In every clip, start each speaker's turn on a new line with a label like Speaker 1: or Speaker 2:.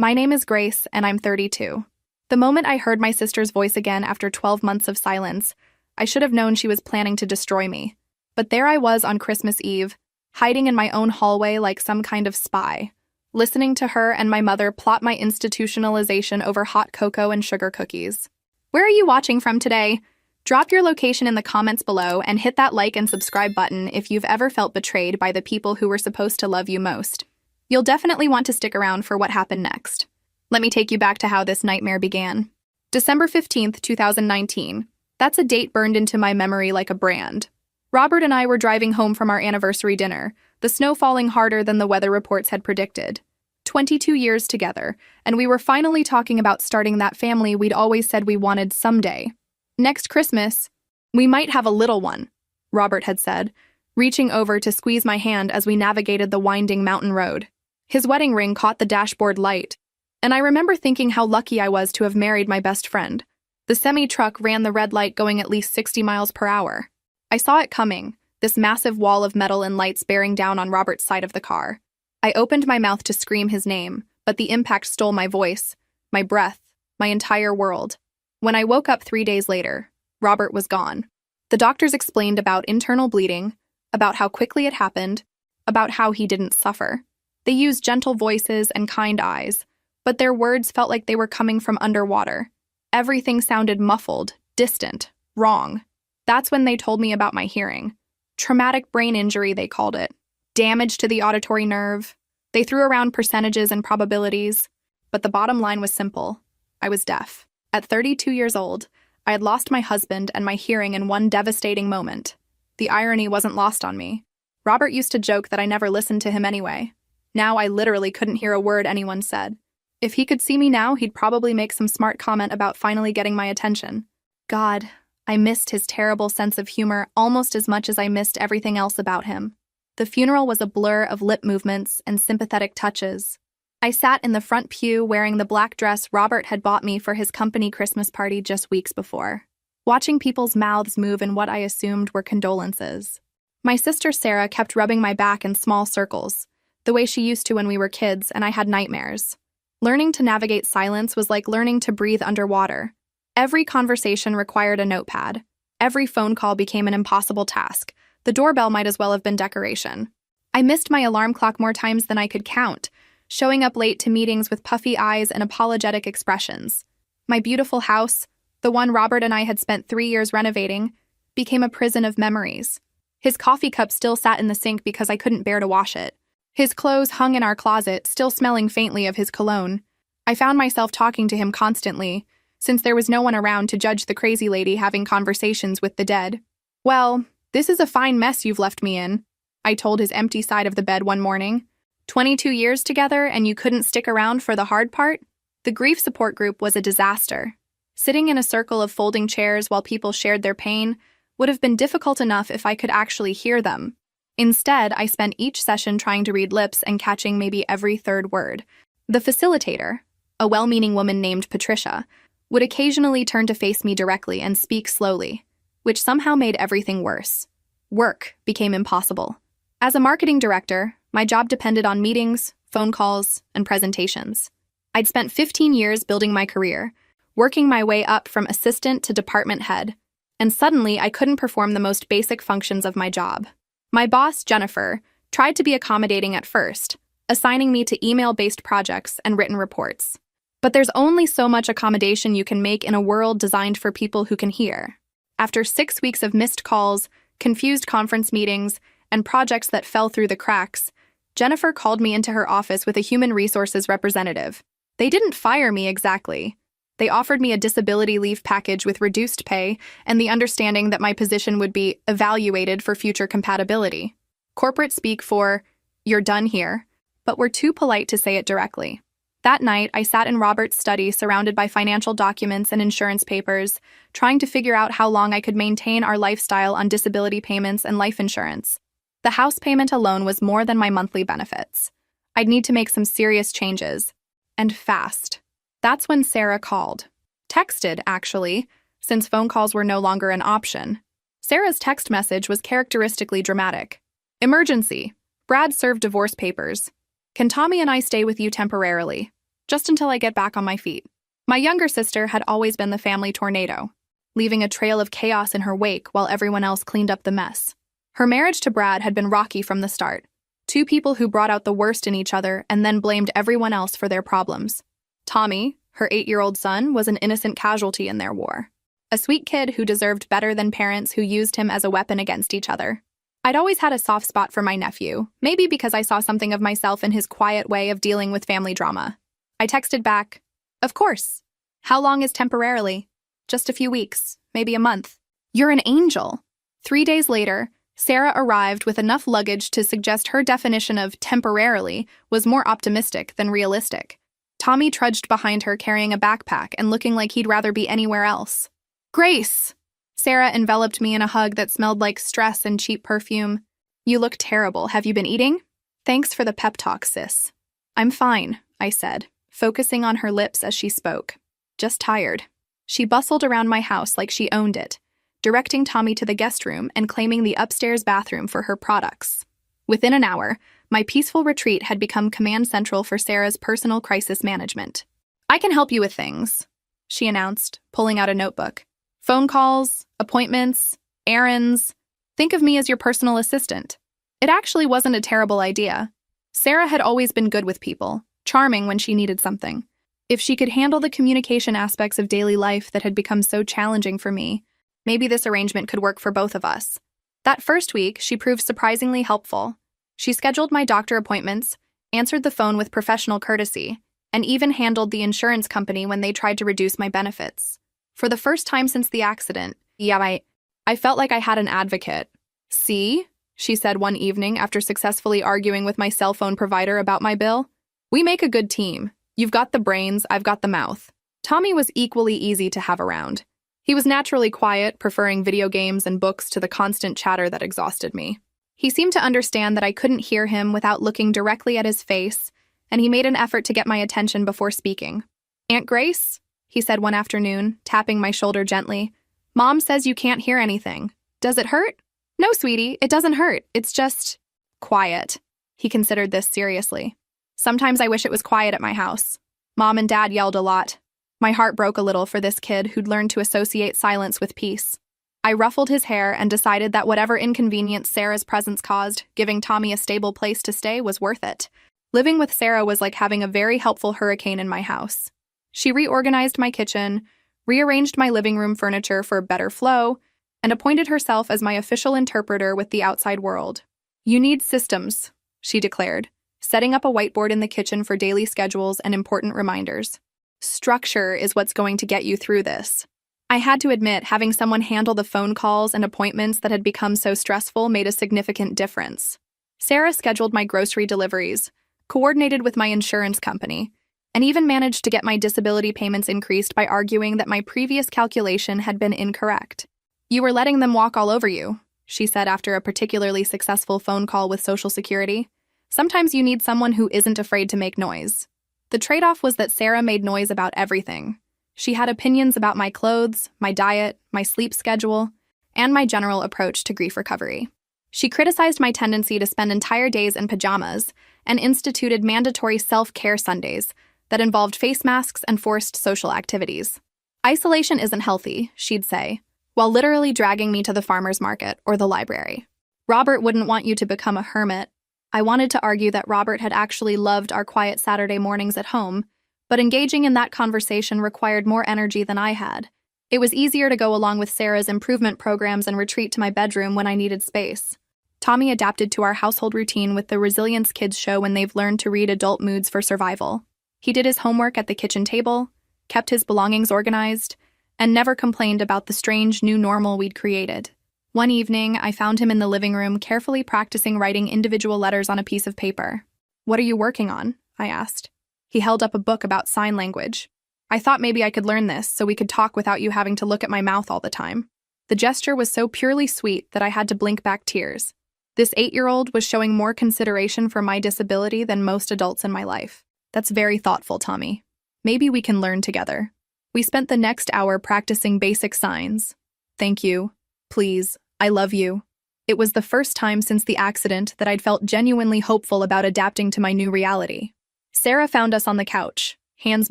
Speaker 1: My name is Grace, and I'm 32. The moment I heard my sister's voice again after 12 months of silence, I should have known she was planning to destroy me. But there I was on Christmas Eve, hiding in my own hallway like some kind of spy, listening to her and my mother plot my institutionalization over hot cocoa and sugar cookies. Where are you watching from today? Drop your location in the comments below and hit that like and subscribe button if you've ever felt betrayed by the people who were supposed to love you most. You'll definitely want to stick around for what happened next. Let me take you back to how this nightmare began. December 15th, 2019. That's a date burned into my memory like a brand. Robert and I were driving home from our anniversary dinner, the snow falling harder than the weather reports had predicted. 22 years together, and we were finally talking about starting that family we'd always said we wanted someday. Next Christmas, we might have a little one, Robert had said, reaching over to squeeze my hand as we navigated the winding mountain road. His wedding ring caught the dashboard light, and I remember thinking how lucky I was to have married my best friend. The semi-truck ran the red light going at least 60 miles per hour. I saw it coming, this massive wall of metal and lights bearing down on Robert's side of the car. I opened my mouth to scream his name, but the impact stole my voice, my breath, my entire world. When I woke up 3 days later, Robert was gone. The doctors explained about internal bleeding, about how quickly it happened, about how he didn't suffer. They used gentle voices and kind eyes, but their words felt like they were coming from underwater. Everything sounded muffled, distant, wrong. That's when they told me about my hearing. Traumatic brain injury, they called it. Damage to the auditory nerve. They threw around percentages and probabilities, but the bottom line was simple. I was deaf. At 32 years old, I had lost my husband and my hearing in one devastating moment. The irony wasn't lost on me. Robert used to joke that I never listened to him anyway. Now I literally couldn't hear a word anyone said. If he could see me now, he'd probably make some smart comment about finally getting my attention. God, I missed his terrible sense of humor almost as much as I missed everything else about him. The funeral was a blur of lip movements and sympathetic touches. I sat in the front pew wearing the black dress Robert had bought me for his company Christmas party just weeks before, watching people's mouths move in what I assumed were condolences. My sister Sarah kept rubbing my back in small circles, the way she used to when we were kids and I had nightmares. Learning to navigate silence was like learning to breathe underwater. Every conversation required a notepad. Every phone call became an impossible task. The doorbell might as well have been decoration. I missed my alarm clock more times than I could count, showing up late to meetings with puffy eyes and apologetic expressions. My beautiful house, the one Robert and I had spent 3 years renovating, became a prison of memories. His coffee cup still sat in the sink because I couldn't bear to wash it. His clothes hung in our closet, still smelling faintly of his cologne. I found myself talking to him constantly, since there was no one around to judge the crazy lady having conversations with the dead. Well, this is a fine mess you've left me in, I told his empty side of the bed one morning. 22 years together and you couldn't stick around for the hard part? The grief support group was a disaster. Sitting in a circle of folding chairs while people shared their pain would have been difficult enough if I could actually hear them. Instead, I spent each session trying to read lips and catching maybe every third word. The facilitator, a well-meaning woman named Patricia, would occasionally turn to face me directly and speak slowly, which somehow made everything worse. Work became impossible. As a marketing director, my job depended on meetings, phone calls, and presentations. I'd spent 15 years building my career, working my way up from assistant to department head, and suddenly I couldn't perform the most basic functions of my job. My boss, Jennifer, tried to be accommodating at first, assigning me to email-based projects and written reports. But there's only so much accommodation you can make in a world designed for people who can hear. After 6 weeks of missed calls, confused conference meetings, and projects that fell through the cracks, Jennifer called me into her office with a human resources representative. They didn't fire me exactly. They offered me a disability leave package with reduced pay and the understanding that my position would be evaluated for future compatibility. Corporate speak for, "You're done here," but were too polite to say it directly. That night, I sat in Robert's study surrounded by financial documents and insurance papers, trying to figure out how long I could maintain our lifestyle on disability payments and life insurance. The house payment alone was more than my monthly benefits. I'd need to make some serious changes. And fast. That's when Sarah called. Texted, actually, since phone calls were no longer an option. Sarah's text message was characteristically dramatic. "Emergency. Brad served divorce papers. Can Tommy and I stay with you temporarily? just until I get back on my feet. My younger sister had always been the family tornado, leaving a trail of chaos in her wake while everyone else cleaned up the mess. Her marriage to Brad had been rocky from the start. Two people who brought out the worst in each other and then blamed everyone else for their problems. Tommy, her 8-year-old son, was an innocent casualty in their war. A sweet kid who deserved better than parents who used him as a weapon against each other. I'd always had a soft spot for my nephew, maybe because I saw something of myself in his quiet way of dealing with family drama. I texted back, "Of course. How long is temporarily? Just a few weeks, maybe a month. You're an angel." 3 days later, Sarah arrived with enough luggage to suggest her definition of temporarily was more optimistic than realistic. Tommy trudged behind her carrying a backpack and looking like he'd rather be anywhere else. "Grace!" Sarah enveloped me in a hug that smelled like stress and cheap perfume. "You look terrible. Have you been eating?" "Thanks for the pep talk, sis." "I'm fine," I said, focusing on her lips as she spoke. "Just tired." She bustled around my house like she owned it, directing Tommy to the guest room and claiming the upstairs bathroom for her products. Within an hour, my peaceful retreat had become command central for Sarah's personal crisis management. "I can help you with things," she announced, pulling out a notebook. "Phone calls, appointments, errands. Think of me as your personal assistant." It actually wasn't a terrible idea. Sarah had always been good with people, charming when she needed something. If she could handle the communication aspects of daily life that had become so challenging for me, maybe this arrangement could work for both of us. That first week, she proved surprisingly helpful. She scheduled my doctor appointments, answered the phone with professional courtesy, and even handled the insurance company when they tried to reduce my benefits. For the first time since the accident, I felt like I had an advocate. "See?" she said one evening after successfully arguing with my cell phone provider about my bill. "We make a good team. You've got the brains, I've got the mouth." Tommy was equally easy to have around. He was naturally quiet, preferring video games and books to the constant chatter that exhausted me. He seemed to understand that I couldn't hear him without looking directly at his face, and he made an effort to get my attention before speaking. "Aunt Grace?" he said one afternoon, tapping my shoulder gently. "Mom says you can't hear anything. Does it hurt?" "No, sweetie, it doesn't hurt. It's just quiet." He considered this seriously. "Sometimes I wish it was quiet at my house. Mom and Dad yelled a lot." My heart broke a little for this kid who'd learned to associate silence with peace. I ruffled his hair and decided that whatever inconvenience Sarah's presence caused, giving Tommy a stable place to stay was worth it. Living with Sarah was like having a very helpful hurricane in my house. She reorganized my kitchen, rearranged my living room furniture for better flow, and appointed herself as my official interpreter with the outside world. "You need systems," she declared, setting up a whiteboard in the kitchen for daily schedules and important reminders. "Structure is what's going to get you through this." I had to admit, having someone handle the phone calls and appointments that had become so stressful made a significant difference. Sarah scheduled my grocery deliveries, coordinated with my insurance company, and even managed to get my disability payments increased by arguing that my previous calculation had been incorrect. "You were letting them walk all over you," she said after a particularly successful phone call with Social Security. "Sometimes you need someone who isn't afraid to make noise." The trade-off was that Sarah made noise about everything. She had opinions about my clothes, my diet, my sleep schedule, and my general approach to grief recovery. She criticized my tendency to spend entire days in pajamas and instituted mandatory self-care Sundays that involved face masks and forced social activities. "Isolation isn't healthy," she'd say, while literally dragging me to the farmer's market or the library. "Robert wouldn't want you to become a hermit." I wanted to argue that Robert had actually loved our quiet Saturday mornings at home, but engaging in that conversation required more energy than I had. It was easier to go along with Sarah's improvement programs and retreat to my bedroom when I needed space. Tommy adapted to our household routine with the resilience kids show when they've learned to read adult moods for survival. He did his homework at the kitchen table, kept his belongings organized, and never complained about the strange new normal we'd created. One evening, I found him in the living room carefully practicing writing individual letters on a piece of paper. "What are you working on?" I asked. He held up a book about sign language. "I thought maybe I could learn this so we could talk without you having to look at my mouth all the time." The gesture was so purely sweet that I had to blink back tears. This 8-year-old was showing more consideration for my disability than most adults in my life. "That's very thoughtful, Tommy. Maybe we can learn together." We spent the next hour practicing basic signs. "Thank you. Please. I love you." It was the first time since the accident that I'd felt genuinely hopeful about adapting to my new reality. Sarah found us on the couch, hands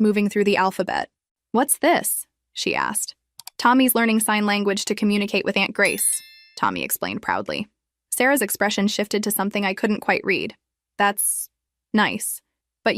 Speaker 1: moving through the alphabet. "What's this?" she asked. "Tommy's learning sign language to communicate with Aunt Grace," Tommy explained proudly. Sarah's expression shifted to something I couldn't quite read. "That's nice. But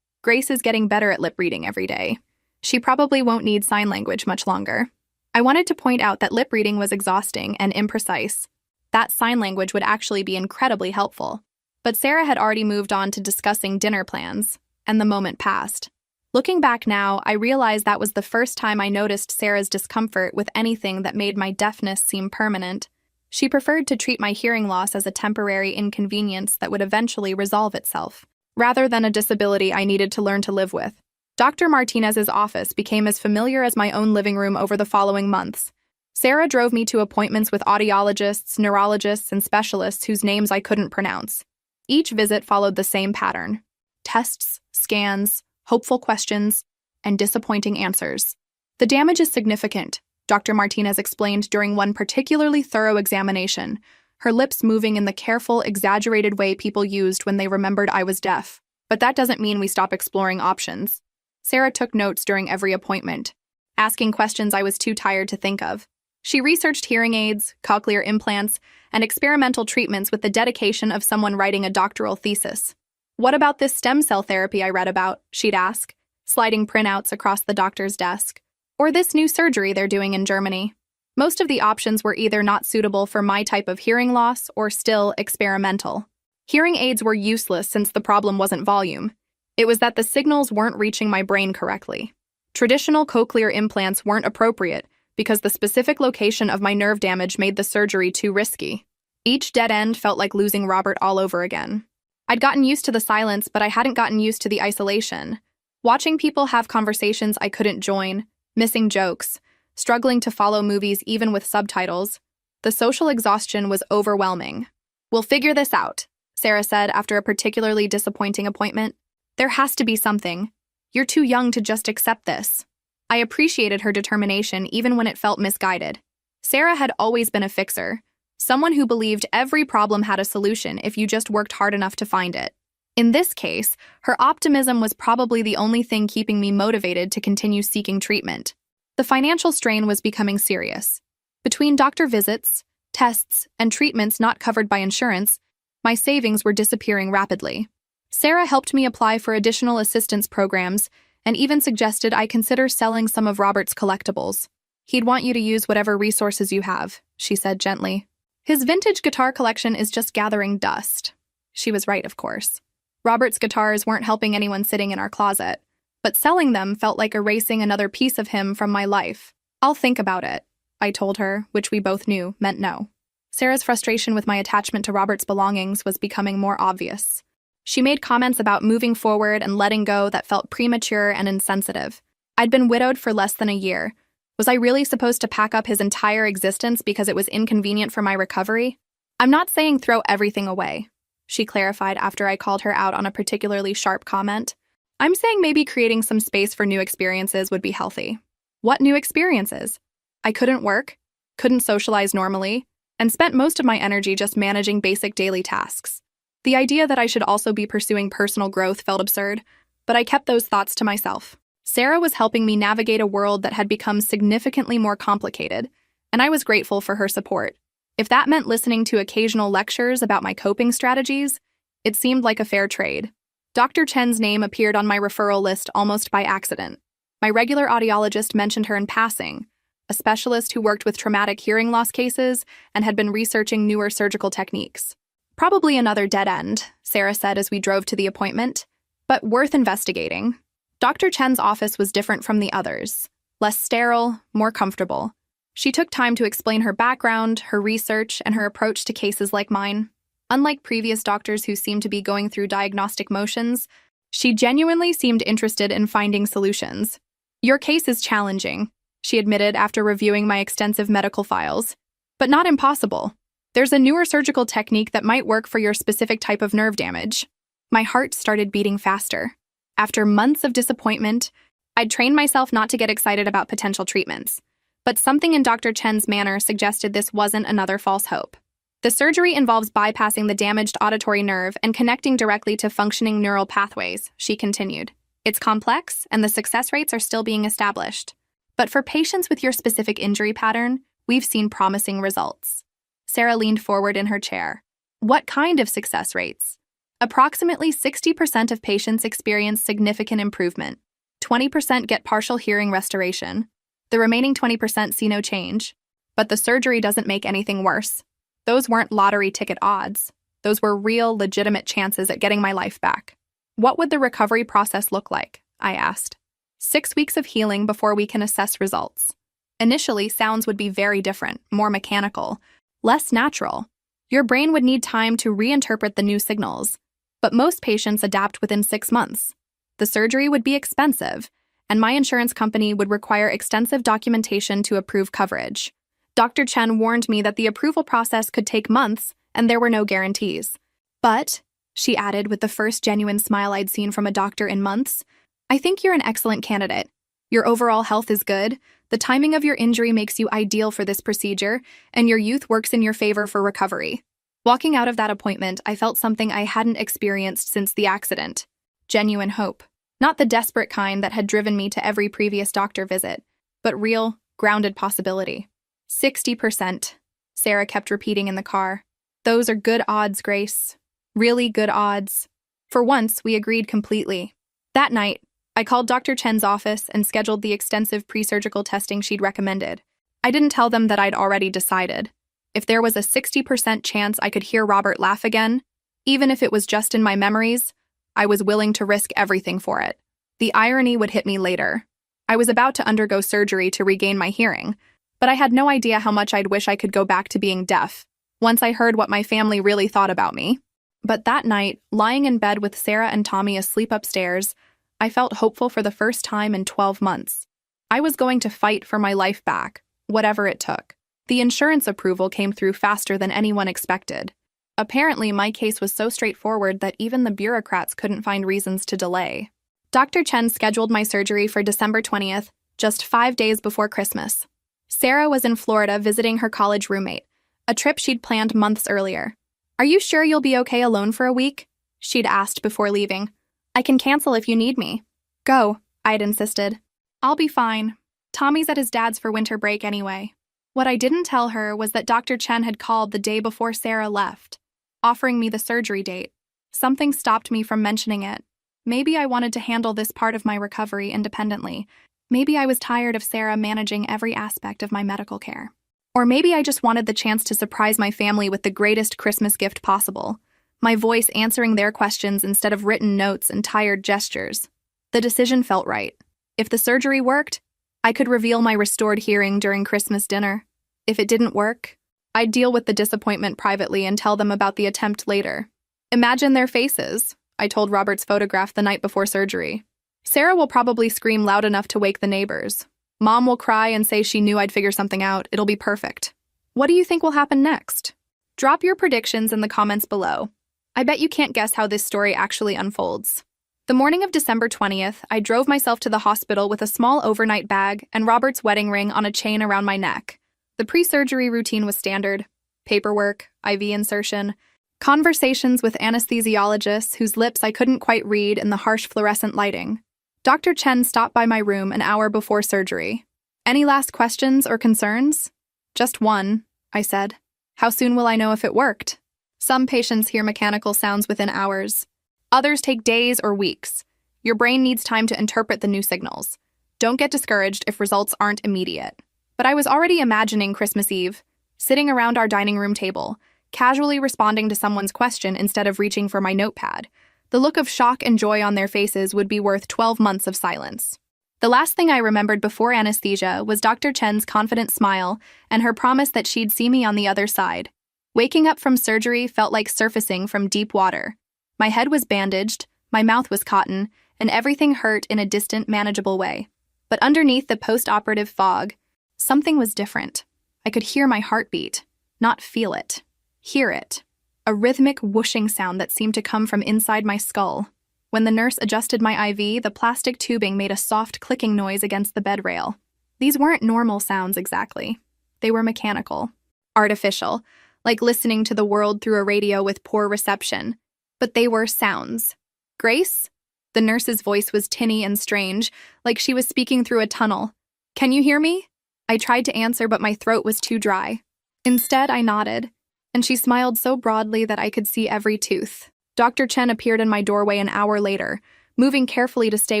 Speaker 1: Grace is getting better at lip reading every day. She probably won't need sign language much longer." I wanted to point out that lip reading was exhausting and imprecise. That sign language would actually be incredibly helpful. But Sarah had already moved on to discussing dinner plans, and the moment passed. Looking back now, I realized that was the first time I noticed Sarah's discomfort with anything that made my deafness seem permanent. She preferred to treat my hearing loss as a temporary inconvenience that would eventually resolve itself, rather than a disability I needed to learn to live with. Dr. Martinez's office became as familiar as my own living room over the following months. Sarah drove me to appointments with audiologists, neurologists, and specialists whose names I couldn't pronounce. Each visit followed the same pattern: tests, scans, hopeful questions, and disappointing answers. "The damage is significant," Dr. Martinez explained during one particularly thorough examination, her lips moving in the careful, exaggerated way people used when they remembered I was deaf. "But that doesn't mean we stop exploring options." Sarah took notes during every appointment, asking questions I was too tired to think of. She researched hearing aids, cochlear implants, and experimental treatments with the dedication of someone writing a doctoral thesis. "What about this stem cell therapy I read about?" she'd ask, sliding printouts across the doctor's desk. "Or this new surgery they're doing in Germany." Most of the options were either not suitable for my type of hearing loss or still experimental. Hearing aids were useless since the problem wasn't volume. It was that the signals weren't reaching my brain correctly. Traditional cochlear implants weren't appropriate because the specific location of my nerve damage made the surgery too risky. Each dead end felt like losing Robert all over again. I'd gotten used to the silence, but I hadn't gotten used to the isolation. Watching people have conversations I couldn't join, missing jokes, struggling to follow movies even with subtitles. The social exhaustion was overwhelming. "We'll figure this out," Sarah said after a particularly disappointing appointment. "There has to be something. You're too young to just accept this." I appreciated her determination even when it felt misguided. Sarah had always been a fixer, someone who believed every problem had a solution if you just worked hard enough to find it. In this case, her optimism was probably the only thing keeping me motivated to continue seeking treatment. The financial strain was becoming serious. Between doctor visits, tests, and treatments not covered by insurance, my savings were disappearing rapidly. Sarah helped me apply for additional assistance programs and even suggested I consider selling some of Robert's collectibles. "He'd want you to use whatever resources you have," she said gently. "His vintage guitar collection is just gathering dust." She was right, of course. Robert's guitars weren't helping anyone sitting in our closet, but selling them felt like erasing another piece of him from my life. "I'll think about it," I told her, which we both knew meant no. Sarah's frustration with my attachment to Robert's belongings was becoming more obvious. She made comments about moving forward and letting go that felt premature and insensitive. I'd been widowed for less than a year. Was I really supposed to pack up his entire existence because it was inconvenient for my recovery? "I'm not saying throw everything away," she clarified after I called her out on a particularly sharp comment. "I'm saying maybe creating some space for new experiences would be healthy." "What new experiences?" I couldn't work, couldn't socialize normally, and spent most of my energy just managing basic daily tasks. The idea that I should also be pursuing personal growth felt absurd, but I kept those thoughts to myself. Sarah was helping me navigate a world that had become significantly more complicated, and I was grateful for her support. If that meant listening to occasional lectures about my coping strategies, it seemed like a fair trade. Dr. Chen's name appeared on my referral list almost by accident. My regular audiologist mentioned her in passing, a specialist who worked with traumatic hearing loss cases and had been researching newer surgical techniques. "Probably another dead end," Sarah said as we drove to the appointment, "but worth investigating." Dr. Chen's office was different from the others, less sterile, more comfortable. She took time to explain her background, her research, and her approach to cases like mine. Unlike previous doctors who seemed to be going through diagnostic motions, she genuinely seemed interested in finding solutions. "Your case is challenging," she admitted after reviewing my extensive medical files, "but not impossible. There's a newer surgical technique that might work for your specific type of nerve damage." My heart started beating faster. After months of disappointment, I'd trained myself not to get excited about potential treatments, but something in Dr. Chen's manner suggested this wasn't another false hope. "The surgery involves bypassing the damaged auditory nerve and connecting directly to functioning neural pathways," she continued. It's complex, and the success rates are still being established. But for patients with your specific injury pattern, we've seen promising results. Sarah leaned forward in her chair. What kind of success rates? Approximately 60% of patients experience significant improvement. 20% get partial hearing restoration. The remaining 20% see no change. But the surgery doesn't make anything worse. Those weren't lottery ticket odds. Those were real, legitimate chances at getting my life back. What would the recovery process look like? I asked. 6 weeks of healing before we can assess results. Initially, sounds would be very different, more mechanical, less natural. Your brain would need time to reinterpret the new signals, but most patients adapt within 6 months. The surgery would be expensive, and my insurance company would require extensive documentation to approve coverage. Dr. Chen warned me that the approval process could take months, and there were no guarantees. But, she added with the first genuine smile I'd seen from a doctor in months, I think you're an excellent candidate. Your overall health is good, the timing of your injury makes you ideal for this procedure, and your youth works in your favor for recovery. Walking out of that appointment, I felt something I hadn't experienced since the accident. Genuine hope. Not the desperate kind that had driven me to every previous doctor visit, but real, grounded possibility. 60%, Sarah kept repeating in the car. Those are good odds, Grace. Really good odds. For once, we agreed completely. That night, I called Dr. Chen's office and scheduled the extensive pre-surgical testing she'd recommended. I didn't tell them that I'd already decided. If there was a 60% chance I could hear Robert laugh again, even if it was just in my memories, I was willing to risk everything for it. The irony would hit me later. I was about to undergo surgery to regain my hearing, but I had no idea how much I'd wish I could go back to being deaf, once I heard what my family really thought about me. But that night, lying in bed with Sarah and Tommy asleep upstairs, I felt hopeful for the first time in 12 months. I was going to fight for my life back, whatever it took. The insurance approval came through faster than anyone expected. Apparently, my case was so straightforward that even the bureaucrats couldn't find reasons to delay. Dr. Chen scheduled my surgery for December 20th, just 5 days before Christmas. Sarah was in Florida visiting her college roommate, a trip she'd planned months earlier. Are you sure you'll be okay alone for a week? She'd asked before leaving. I can cancel if you need me. Go, I'd insisted. I'll be fine. Tommy's at his dad's for winter break anyway. What I didn't tell her was that Dr. Chen had called the day before Sarah left, offering me the surgery date. Something stopped me from mentioning it. Maybe I wanted to handle this part of my recovery independently. Maybe I was tired of Sarah managing every aspect of my medical care. Or maybe I just wanted the chance to surprise my family with the greatest Christmas gift possible. My voice answering their questions instead of written notes and tired gestures. The decision felt right. If the surgery worked, I could reveal my restored hearing during Christmas dinner. If it didn't work, I'd deal with the disappointment privately and tell them about the attempt later. Imagine their faces, I told Robert's photograph the night before surgery. Sarah will probably scream loud enough to wake the neighbors. Mom will cry and say she knew I'd figure something out. It'll be perfect. What do you think will happen next? Drop your predictions in the comments below. I bet you can't guess how this story actually unfolds. The morning of December 20th, I drove myself to the hospital with a small overnight bag and Robert's wedding ring on a chain around my neck. The pre-surgery routine was standard. Paperwork, IV insertion, conversations with anesthesiologists whose lips I couldn't quite read in the harsh fluorescent lighting. Dr. Chen stopped by my room an hour before surgery. Any last questions or concerns? Just one, I said. How soon will I know if it worked? Some patients hear mechanical sounds within hours. Others take days or weeks. Your brain needs time to interpret the new signals. Don't get discouraged if results aren't immediate. But I was already imagining Christmas Eve, sitting around our dining room table, casually responding to someone's question instead of reaching for my notepad. The look of shock and joy on their faces would be worth 12 months of silence. The last thing I remembered before anesthesia was Dr. Chen's confident smile and her promise that she'd see me on the other side. Waking up from surgery felt like surfacing from deep water. My head was bandaged, my mouth was cotton, and everything hurt in a distant, manageable way. But underneath the post-operative fog, something was different. I could hear my heartbeat, not feel it. Hear it. A rhythmic whooshing sound that seemed to come from inside my skull. When the nurse adjusted my IV, the plastic tubing made a soft clicking noise against the bed rail. These weren't normal sounds exactly. They were mechanical, artificial, like listening to the world through a radio with poor reception. But they were sounds. Grace? The nurse's voice was tinny and strange, like she was speaking through a tunnel. "Can you hear me?" I tried to answer, but my throat was too dry. Instead, I nodded, and she smiled so broadly that I could see every tooth. Dr. Chen appeared in my doorway an hour later, moving carefully to stay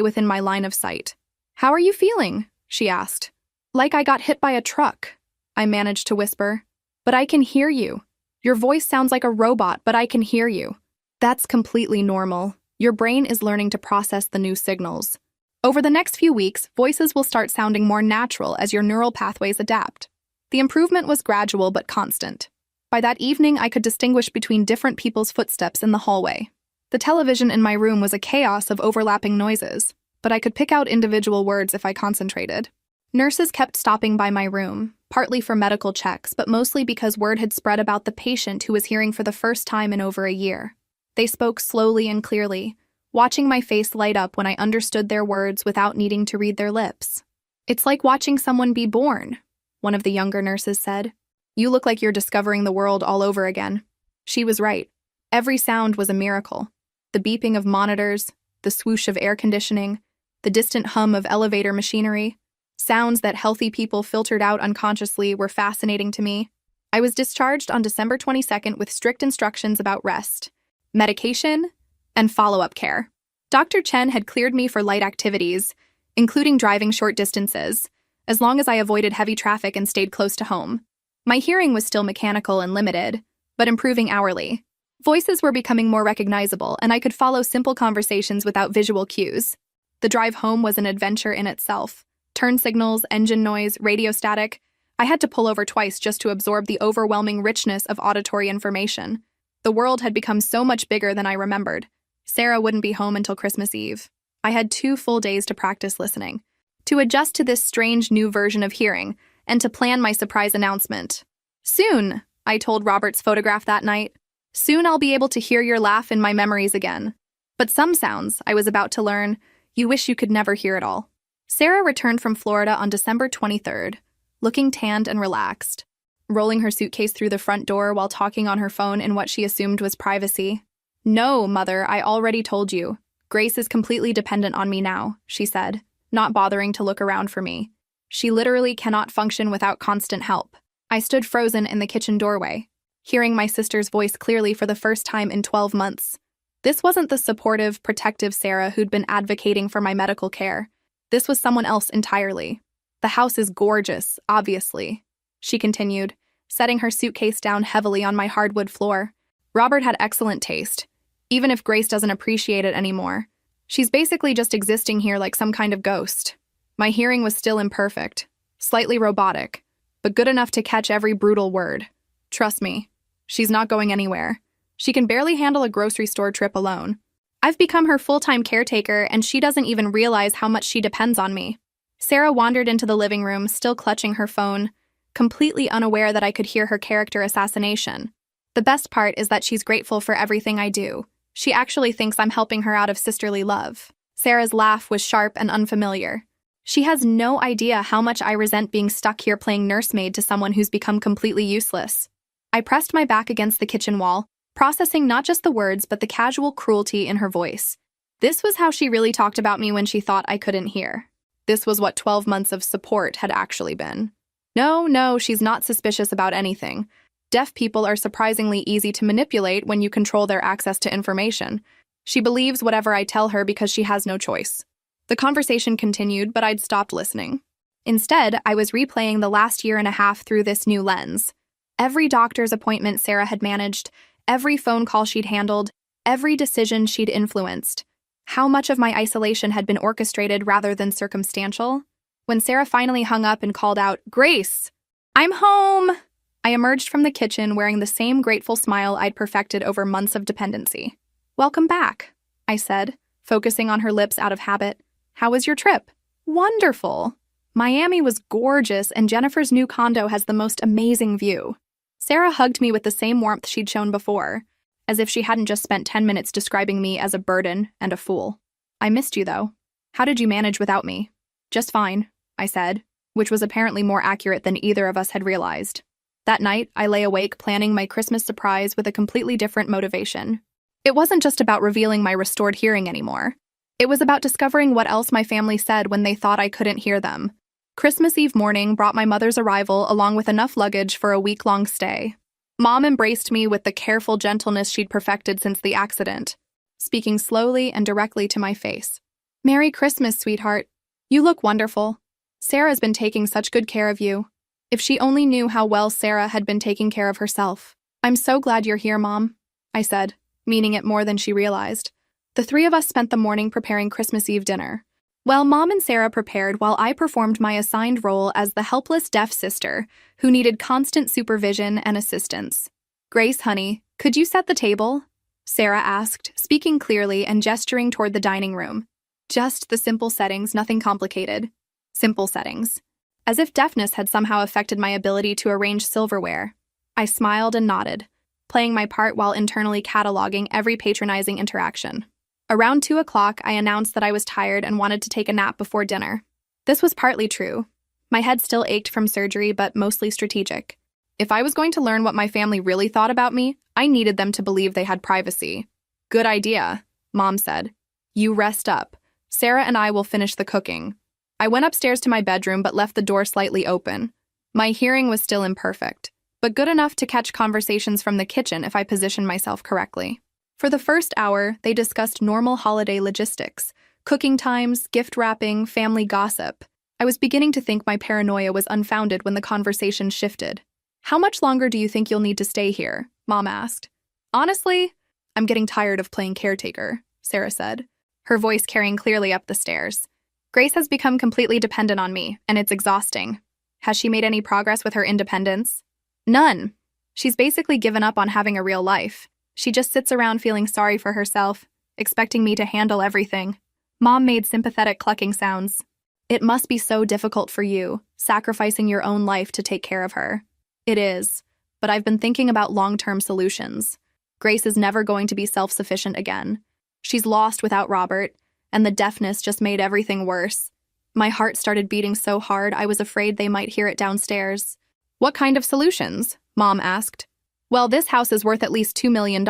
Speaker 1: within my line of sight. "How are you feeling?" she asked. "Like I got hit by a truck," I managed to whisper. "But I can hear you. Your voice sounds like a robot, but I can hear you." "That's completely normal. Your brain is learning to process the new signals. Over the next few weeks, voices will start sounding more natural as your neural pathways adapt." The improvement was gradual but constant. By that evening, I could distinguish between different people's footsteps in the hallway. The television in my room was a chaos of overlapping noises, but I could pick out individual words if I concentrated. Nurses kept stopping by my room, partly for medical checks, but mostly because word had spread about the patient who was hearing for the first time in over a year. They spoke slowly and clearly, watching my face light up when I understood their words without needing to read their lips. "It's like watching someone be born," one of the younger nurses said. "You look like you're discovering the world all over again." She was right. Every sound was a miracle. The beeping of monitors, the swoosh of air conditioning, the distant hum of elevator machinery. Sounds that healthy people filtered out unconsciously were fascinating to me. I was discharged on December 22nd with strict instructions about rest, medication, and follow-up care. Dr. Chen had cleared me for light activities, including driving short distances, as long as I avoided heavy traffic and stayed close to home. My hearing was still mechanical and limited, but improving hourly. Voices were becoming more recognizable, and I could follow simple conversations without visual cues. The drive home was an adventure in itself. Turn signals, engine noise, radio static. I had to pull over twice just to absorb the overwhelming richness of auditory information. The world had become so much bigger than I remembered. Sarah wouldn't be home until Christmas Eve. I had 2 full days to practice listening, to adjust to this strange new version of hearing, and to plan my surprise announcement. "Soon," I told Robert's photograph that night. "Soon I'll be able to hear your laugh in my memories again." But some sounds, I was about to learn, you wish you could never hear at all. Sarah returned from Florida on December 23rd, looking tanned and relaxed, rolling her suitcase through the front door while talking on her phone in what she assumed was privacy. "No, Mother, I already told you. Grace is completely dependent on me now," she said, not bothering to look around for me. "She literally cannot function without constant help." I stood frozen in the kitchen doorway, hearing my sister's voice clearly for the first time in 12 months. This wasn't the supportive, protective Sarah who'd been advocating for my medical care. This was someone else entirely. "The house is gorgeous, obviously," she continued, setting her suitcase down heavily on my hardwood floor. "Robert had excellent taste, even if Grace doesn't appreciate it anymore. She's basically just existing here like some kind of ghost." My hearing was still imperfect, slightly robotic, but good enough to catch every brutal word. "Trust me, she's not going anywhere. She can barely handle a grocery store trip alone. I've become her full-time caretaker, and she doesn't even realize how much she depends on me." Sarah wandered into the living room, still clutching her phone, completely unaware that I could hear her character assassination. "The best part is that she's grateful for everything I do. She actually thinks I'm helping her out of sisterly love." Sarah's laugh was sharp and unfamiliar. "She has no idea how much I resent being stuck here playing nursemaid to someone who's become completely useless." I pressed my back against the kitchen wall, processing not just the words but the casual cruelty in her voice. This was how she really talked about me when she thought I couldn't hear. This was what 12 months of support had actually been. No, she's not suspicious about anything. Deaf people are surprisingly easy to manipulate when you control their access to information. She believes whatever I tell her because she has no choice. The conversation continued, but I'd stopped listening. Instead, I was replaying the last year and a half through this new lens. Every doctor's appointment Sarah had managed, every phone call she'd handled, every decision she'd influenced. How much of my isolation had been orchestrated rather than circumstantial? When Sarah finally hung up and called out, "Grace, I'm home!" I emerged from the kitchen wearing the same grateful smile I'd perfected over months of dependency. "Welcome back," I said, focusing on her lips out of habit. "How was your trip?" "Wonderful. Miami was gorgeous, and Jennifer's new condo has the most amazing view." Sarah hugged me with the same warmth she'd shown before, as if she hadn't just spent 10 minutes describing me as a burden and a fool. "I missed you, though. How did you manage without me?" "Just fine," I said, which was apparently more accurate than either of us had realized. That night, I lay awake planning my Christmas surprise with a completely different motivation. It wasn't just about revealing my restored hearing anymore. It was about discovering what else my family said when they thought I couldn't hear them. Christmas Eve morning brought my mother's arrival along with enough luggage for a week-long stay. Mom embraced me with the careful gentleness she'd perfected since the accident, speaking slowly and directly to my face. "Merry Christmas, sweetheart. You look wonderful. Sarah's been taking such good care of you." If she only knew how well Sarah had been taking care of herself. "I'm so glad you're here, Mom," I said, meaning it more than she realized. The three of us spent the morning preparing Christmas Eve dinner. Well, Mom and Sarah prepared while I performed my assigned role as the helpless deaf sister who needed constant supervision and assistance. "Grace, honey, could you set the table?" Sarah asked, speaking clearly and gesturing toward the dining room. Just the simple settings, nothing complicated. Simple settings. As if deafness had somehow affected my ability to arrange silverware. I smiled and nodded, playing my part while internally cataloging every patronizing interaction. Around 2 o'clock, I announced that I was tired and wanted to take a nap before dinner. This was partly true. My head still ached from surgery, but mostly strategic. If I was going to learn what my family really thought about me, I needed them to believe they had privacy. "Good idea," Mom said. "You rest up. Sarah and I will finish the cooking." I went upstairs to my bedroom but left the door slightly open. My hearing was still imperfect, but good enough to catch conversations from the kitchen if I positioned myself correctly. For the first hour, they discussed normal holiday logistics, cooking times, gift wrapping, family gossip. I was beginning to think my paranoia was unfounded when the conversation shifted. "How much longer do you think you'll need to stay here?" Mom asked. "Honestly, I'm getting tired of playing caretaker," Sarah said, her voice carrying clearly up the stairs. "Grace has become completely dependent on me, and it's exhausting." "Has she made any progress with her independence?" "None. She's basically given up on having a real life. She just sits around feeling sorry for herself, expecting me to handle everything." Mom made sympathetic clucking sounds. "It must be so difficult for you, sacrificing your own life to take care of her." "It is, but I've been thinking about long-term solutions. Grace is never going to be self-sufficient again. She's lost without Robert, and the deafness just made everything worse. My heart started beating so hard I was afraid they might hear it downstairs." "What kind of solutions?" Mom asked. "Well, this house is worth at least $2 million,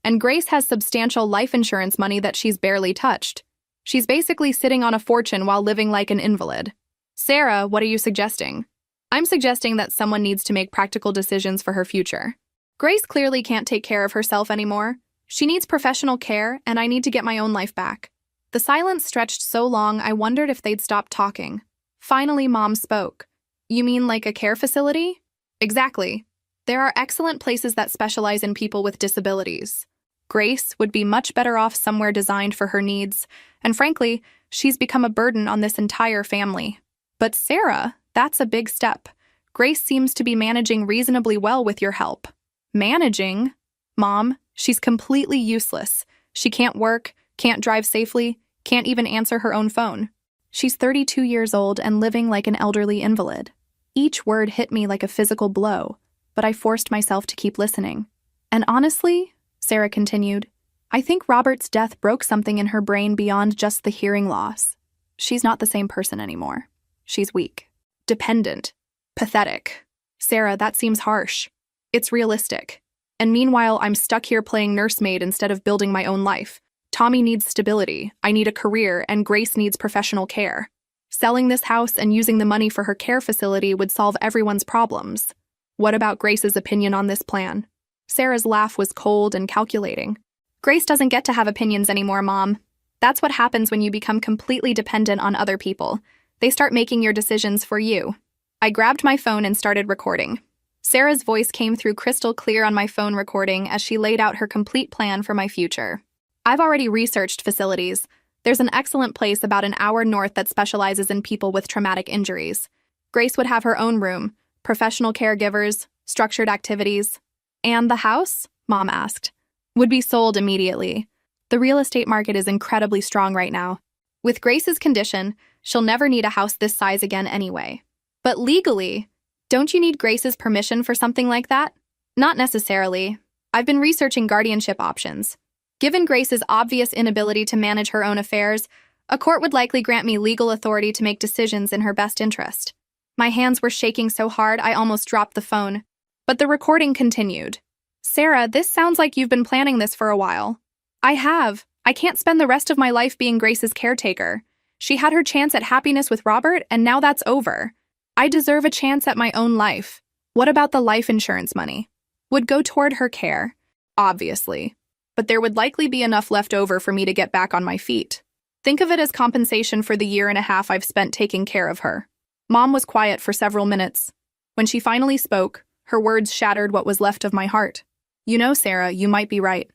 Speaker 1: and Grace has substantial life insurance money that she's barely touched. She's basically sitting on a fortune while living like an invalid." "Sarah, what are you suggesting?" "I'm suggesting that someone needs to make practical decisions for her future. Grace clearly can't take care of herself anymore. She needs professional care, and I need to get my own life back." The silence stretched so long I wondered if they'd stop talking. Finally, Mom spoke. "You mean like a care facility?" "Exactly. There are excellent places that specialize in people with disabilities. Grace would be much better off somewhere designed for her needs, and frankly, she's become a burden on this entire family." "But Sarah, that's a big step. Grace seems to be managing reasonably well with your help." "Managing? Mom, she's completely useless. She can't work, can't drive safely, can't even answer her own phone. She's 32 years old and living like an elderly invalid." Each word hit me like a physical blow, but I forced myself to keep listening. "And honestly," Sarah continued, "I think Robert's death broke something in her brain beyond just the hearing loss. She's not the same person anymore. She's weak, dependent, pathetic." "Sarah, that seems harsh." "It's realistic. And meanwhile, I'm stuck here playing nursemaid instead of building my own life. Tommy needs stability, I need a career, and Grace needs professional care. Selling this house and using the money for her care facility would solve everyone's problems." "What about Grace's opinion on this plan?" Sarah's laugh was cold and calculating. "Grace doesn't get to have opinions anymore, Mom. That's what happens when you become completely dependent on other people. They start making your decisions for you." I grabbed my phone and started recording. Sarah's voice came through crystal clear on my phone recording as she laid out her complete plan for my future. "I've already researched facilities. There's an excellent place about an hour north that specializes in people with traumatic injuries. Grace would have her own room, professional caregivers, structured activities." "And the house?" Mom asked. "Would be sold immediately. The real estate market is incredibly strong right now. With Grace's condition, she'll never need a house this size again anyway." "But legally, don't you need Grace's permission for something like that?" "Not necessarily. I've been researching guardianship options. Given Grace's obvious inability to manage her own affairs, a court would likely grant me legal authority to make decisions in her best interest." My hands were shaking so hard I almost dropped the phone. But the recording continued. "Sarah, this sounds like you've been planning this for a while." "I have. I can't spend the rest of my life being Grace's caretaker. She had her chance at happiness with Robert, and now that's over. I deserve a chance at my own life. What about the life insurance money? Would go toward her care, obviously. But there would likely be enough left over for me to get back on my feet. Think of it as compensation for the 1.5 years I've spent taking care of her. Mom was quiet for several minutes. When she finally spoke, her words shattered what was left of my heart. You know, Sarah, you might be right.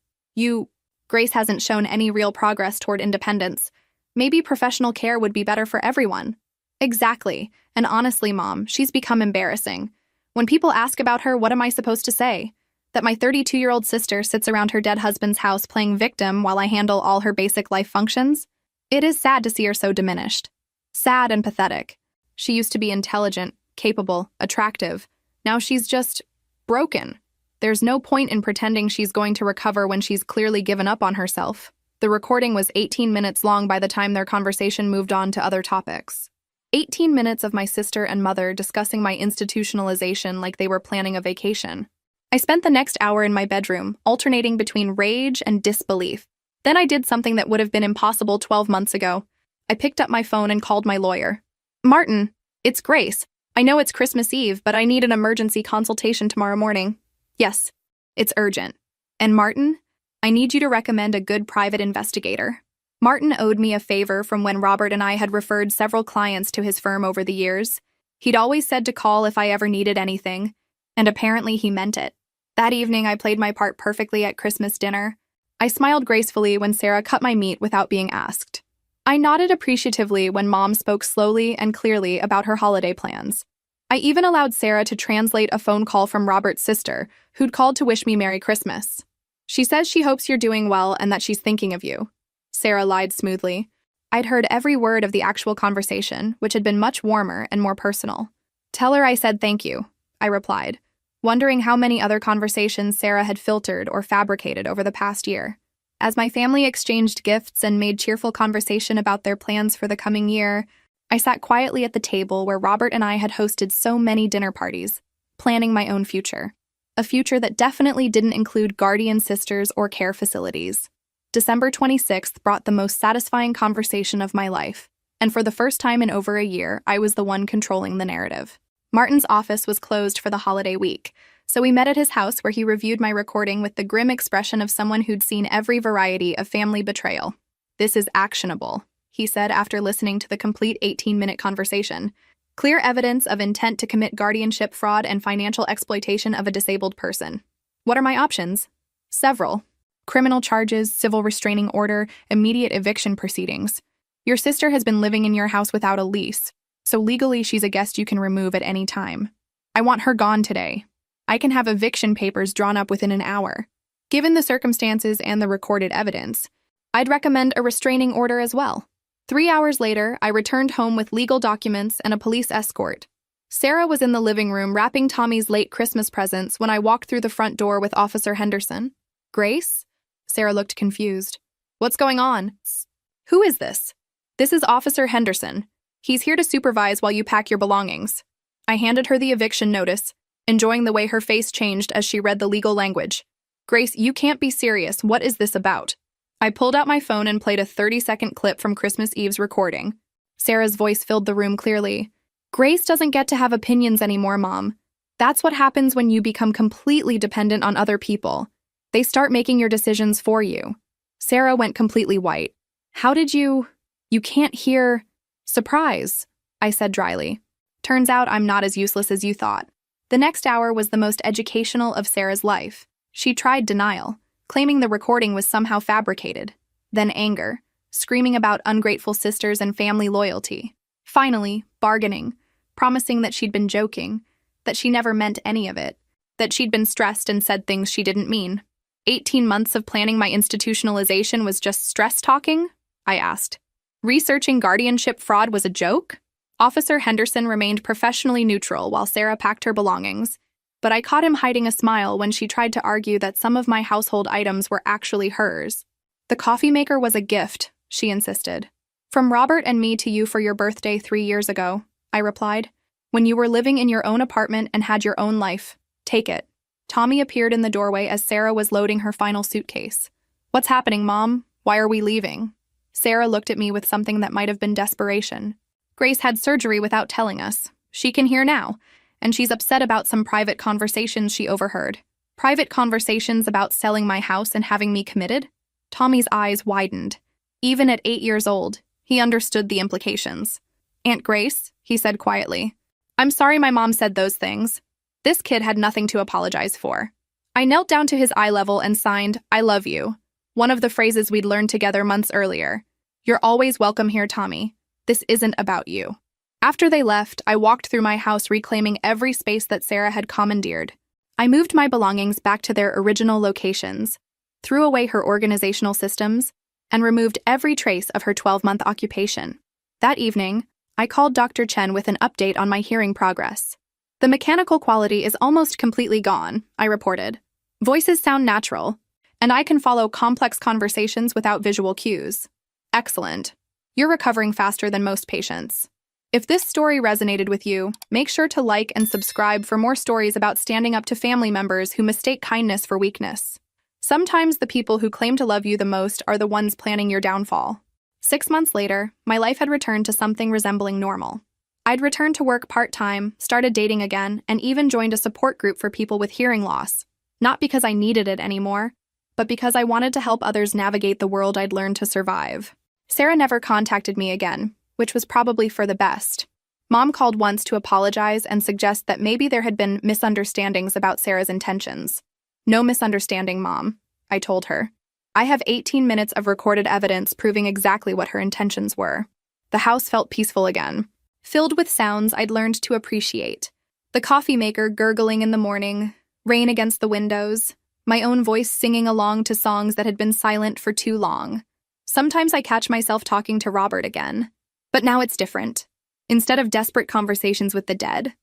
Speaker 1: Grace hasn't shown any real progress toward independence. Maybe professional care would be better for everyone. Exactly. And honestly, Mom, she's become embarrassing. When people ask about her, what am I supposed to say? That my 32-year-old sister sits around her dead husband's house playing victim while I handle all her basic life functions? It is sad to see her so diminished. Sad and pathetic. She used to be intelligent, capable, attractive. Now she's just broken. There's no point in pretending she's going to recover when she's clearly given up on herself. The recording was 18 minutes long by the time their conversation moved on to other topics. 18 minutes of my sister and mother discussing my institutionalization like they were planning a vacation. I spent the next hour in my bedroom, alternating between rage and disbelief. Then I did something that would have been impossible 12 months ago. I picked up my phone and called my lawyer. Martin, it's Grace. I know it's Christmas Eve, but I need an emergency consultation tomorrow morning. Yes, it's urgent. And Martin, I need you to recommend a good private investigator. Martin owed me a favor from when Robert and I had referred several clients to his firm over the years. He'd always said to call if I ever needed anything, and apparently he meant it. That evening, I played my part perfectly at Christmas dinner. I smiled gracefully when Sarah cut my meat without being asked. I nodded appreciatively when Mom spoke slowly and clearly about her holiday plans. I even allowed Sarah to translate a phone call from Robert's sister, who'd called to wish me Merry Christmas. She says she hopes you're doing well and that she's thinking of you. Sarah lied smoothly. I'd heard every word of the actual conversation, which had been much warmer and more personal. Tell her I said thank you, I replied, wondering how many other conversations Sarah had filtered or fabricated over the past year. As my family exchanged gifts and made cheerful conversation about their plans for the coming year, I sat quietly at the table where Robert and I had hosted so many dinner parties, planning my own future. A future that definitely didn't include guardian sisters or care facilities. December 26th brought the most satisfying conversation of my life, and for the first time in over a year, I was the one controlling the narrative. Martin's office was closed for the holiday week, so we met at his house where he reviewed my recording with the grim expression of someone who'd seen every variety of family betrayal. This is actionable, he said after listening to the complete 18-minute conversation. Clear evidence of intent to commit guardianship fraud and financial exploitation of a disabled person. What are my options? Several. Criminal charges, civil restraining order, immediate eviction proceedings. Your sister has been living in your house without a lease, so legally she's a guest you can remove at any time. I want her gone today. I can have eviction papers drawn up within an hour. Given the circumstances and the recorded evidence, I'd recommend a restraining order as well. 3 hours later, I returned home with legal documents and a police escort. Sarah was in the living room wrapping Tommy's late Christmas presents when I walked through the front door with Officer Henderson. Grace? Sarah looked confused. What's going on? Who is this? This is Officer Henderson. He's here to supervise while you pack your belongings. I handed her the eviction notice, enjoying the way her face changed as she read the legal language. Grace, you can't be serious. What is this about? I pulled out my phone and played a 30-second clip from Christmas Eve's recording. Sarah's voice filled the room clearly. Grace doesn't get to have opinions anymore, Mom. That's what happens when you become completely dependent on other people. They start making your decisions for you. Sarah went completely white. How did you can't hear... Surprise, I said dryly. Turns out I'm not as useless as you thought. The next hour was the most educational of Sarah's life. She tried denial, claiming the recording was somehow fabricated. Then anger, screaming about ungrateful sisters and family loyalty. Finally, bargaining, promising that she'd been joking, that she never meant any of it, that she'd been stressed and said things she didn't mean. 18 months of planning my institutionalization was just stress talking? I asked. Researching guardianship fraud was a joke? Officer Henderson remained professionally neutral while Sarah packed her belongings, but I caught him hiding a smile when she tried to argue that some of my household items were actually hers. The coffee maker was a gift, she insisted. From Robert and me to you for your birthday 3 years ago, I replied. When you were living in your own apartment and had your own life. Take it. Tommy appeared in the doorway as Sarah was loading her final suitcase. What's happening, Mom? Why are we leaving? Sarah looked at me with something that might have been desperation. Grace had surgery without telling us. She can hear now, and she's upset about some private conversations she overheard. Private conversations about selling my house and having me committed? Tommy's eyes widened. Even at 8 years old, he understood the implications. Aunt Grace, he said quietly, I'm sorry my mom said those things. This kid had nothing to apologize for. I knelt down to his eye level and signed, I love you. One of the phrases we'd learned together months earlier. You're always welcome here, Tommy. This isn't about you. After they left, I walked through my house reclaiming every space that Sarah had commandeered. I moved my belongings back to their original locations, threw away her organizational systems, and removed every trace of her 12-month occupation. That evening, I called Dr. Chen with an update on my hearing progress. The mechanical quality is almost completely gone, I reported. Voices sound natural, and I can follow complex conversations without visual cues. Excellent. You're recovering faster than most patients. If this story resonated with you, make sure to like and subscribe for more stories about standing up to family members who mistake kindness for weakness. Sometimes the people who claim to love you the most are the ones planning your downfall. 6 months later, my life had returned to something resembling normal. I'd returned to work part-time, started dating again, and even joined a support group for people with hearing loss. Not because I needed it anymore, but because I wanted to help others navigate the world I'd learned to survive. Sarah never contacted me again, which was probably for the best. Mom called once to apologize and suggest that maybe there had been misunderstandings about Sarah's intentions. No misunderstanding, Mom, I told her. I have 18 minutes of recorded evidence proving exactly what her intentions were. The house felt peaceful again, filled with sounds I'd learned to appreciate. The coffee maker gurgling in the morning, rain against the windows, my own voice singing along to songs that had been silent for too long. Sometimes I catch myself talking to Robert again. But now it's different. Instead of desperate conversations with the dead,